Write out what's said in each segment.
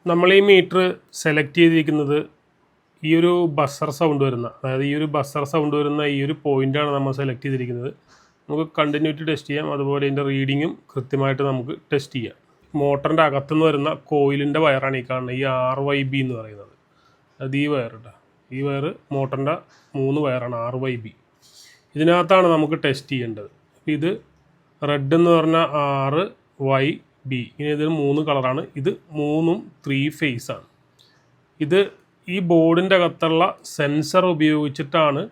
നമ്മൾ ഈ metre select ചെയ്തിരിക്കുന്നത് ഈ ഒരു ബസർ സൗണ്ട് വരുന്ന, അതായത് ഈ ഒരു ബസർ സൗണ്ട് വരുന്ന ഈ ഒരു പോയിൻ്റാണ് നമ്മൾ സെലക്ട് ചെയ്തിരിക്കുന്നത്. നമുക്ക് കണ്ടിന്യൂറ്റി ടെസ്റ്റ് ചെയ്യാം, അതുപോലെ ഇതിൻ്റെ റീഡിങ്ങും കൃത്യമായിട്ട് നമുക്ക് ടെസ്റ്റ് ചെയ്യാം. മോട്ടറിൻ്റെ അകത്തുനിന്ന് വരുന്ന കോയിലിൻ്റെ വയറാണ് ഈ കാണുന്നത്, ഈ RYB എന്ന് പറയുന്നത്. അത് ഈ വയർ കേട്ടോ, ഈ വയർ മോട്ടറിൻ്റെ 3 വയറാണ് RYB. ഇതിനകത്താണ് നമുക്ക് ടെസ്റ്റ് ചെയ്യേണ്ടത്. ഇത് റെഡ് എന്ന് പറഞ്ഞാൽ RYB, ഇനി ഇതിന് 3 കളറാണ്. ഇത് 3ഉം 3 ഫേസ് ആണ്. ഇത് ഈ ബോർഡിൻ്റെ അകത്തുള്ള സെൻസർ ഉപയോഗിച്ചിട്ടാണ്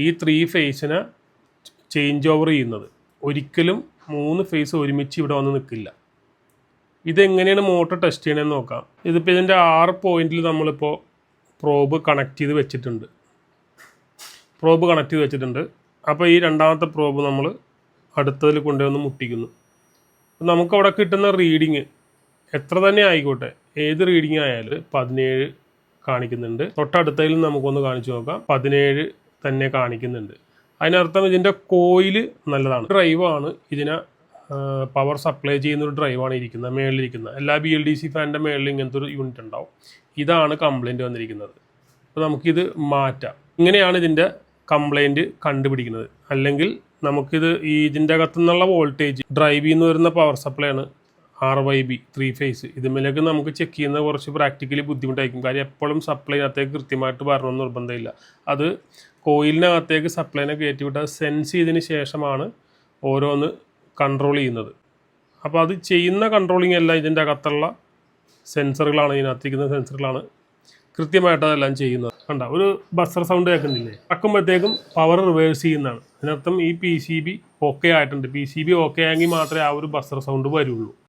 ഈ 3 ഫേസിനെ ചേഞ്ച് ഓവർ ചെയ്യുന്നത്. ഒരിക്കലും 3 ഫേസ് ഒരുമിച്ച് ഇവിടെ വന്ന് നിൽക്കില്ല. ഇതെങ്ങനെയാണ് മോട്ടർ ടെസ്റ്റ് ചെയ്യണമെന്ന് നോക്കാം. ഇതിപ്പോൾ ഇതിൻ്റെ 6 പോയിന്റിൽ നമ്മളിപ്പോൾ പ്രോബ് കണക്ട് ചെയ്ത് വെച്ചിട്ടുണ്ട്. അപ്പോൾ ഈ രണ്ടാമത്തെ പ്രോബ് നമ്മൾ അടുത്തതിൽ കൊണ്ടുവന്ന് മുട്ടിക്കുന്നു. നമുക്കവിടെ കിട്ടുന്ന റീഡിങ് എത്ര തന്നെ ആയിക്കോട്ടെ, ഏത് റീഡിങ് ആയാലും 17 കാണിക്കുന്നുണ്ട്. തൊട്ടടുത്തതിൽ നമുക്കൊന്ന് കാണിച്ചു നോക്കാം, 17 തന്നെ കാണിക്കുന്നുണ്ട്. അതിനർത്ഥം ഇതിൻ്റെ കോയിൽ നല്ലതാണ്. ഡ്രൈവാണ്, ഇതിനെ പവർ സപ്ലൈ ചെയ്യുന്നൊരു ഡ്രൈവാണ് ഇരിക്കുന്നത്, മേളിലിരിക്കുന്നത്. എല്ലാ BLDC ഫാനിൻ്റെ മേളിൽ ഇങ്ങനത്തെ ഒരു യൂണിറ്റ് ഉണ്ടാവും. ഇതാണ് കംപ്ലൈൻറ്റ് വന്നിരിക്കുന്നത്. അപ്പോൾ നമുക്കിത് മാറ്റാം. ഇങ്ങനെയാണ് ഇതിൻ്റെ കംപ്ലൈൻറ്റ് കണ്ടുപിടിക്കുന്നത്. അല്ലെങ്കിൽ നമുക്കിത് ഇതിൻ്റെ അകത്തുനിന്നുള്ള വോൾട്ടേജ് ഡ്രൈവ് ചെയ്യുന്ന വരുന്ന പവർ സപ്ലൈ ആണ് RYB 3 ഫേസ്. ഇതിലേക്ക് നമുക്ക് ചെക്ക് ചെയ്യുന്ന കുറച്ച് പ്രാക്ടിക്കലി ബുദ്ധിമുട്ടായിരിക്കും. കാര്യം എപ്പോഴും സപ്ലൈനകത്തേക്ക് കൃത്യമായിട്ട് വരണമെന്ന് നിർബന്ധമില്ല. അത് കോയിലിനകത്തേക്ക് സപ്ലൈനെ കയറ്റിവിട്ട് അത് സെൻസ് ചെയ്തതിന് ശേഷമാണ് ഓരോന്ന് കൺട്രോൾ ചെയ്യുന്നത്. അപ്പോൾ അത് ചെയ്യുന്ന കൺട്രോളിങ് എല്ലാം ഇതിൻ്റെ അകത്തുള്ള സെൻസറുകളാണ്, ഇതിനകത്തിരിക്കുന്ന സെൻസറുകളാണ് കൃത്യമായിട്ട് അതെല്ലാം ചെയ്യുന്നത്. കണ്ട, ഒരു ബസർ സൗണ്ട് കേൾക്കുന്നില്ലേ? ഇറക്കുമ്പോഴത്തേക്കും പവർ റിവേഴ്സ് ചെയ്യുന്നതാണ്. അതിനർത്ഥം ഈ PCB ഓക്കെ ആയിട്ടുണ്ട്. PCB ഓക്കെ ആയെങ്കിൽ മാത്രമേ ആ ഒരു ബസർ സൗണ്ട് വരുള്ളൂ.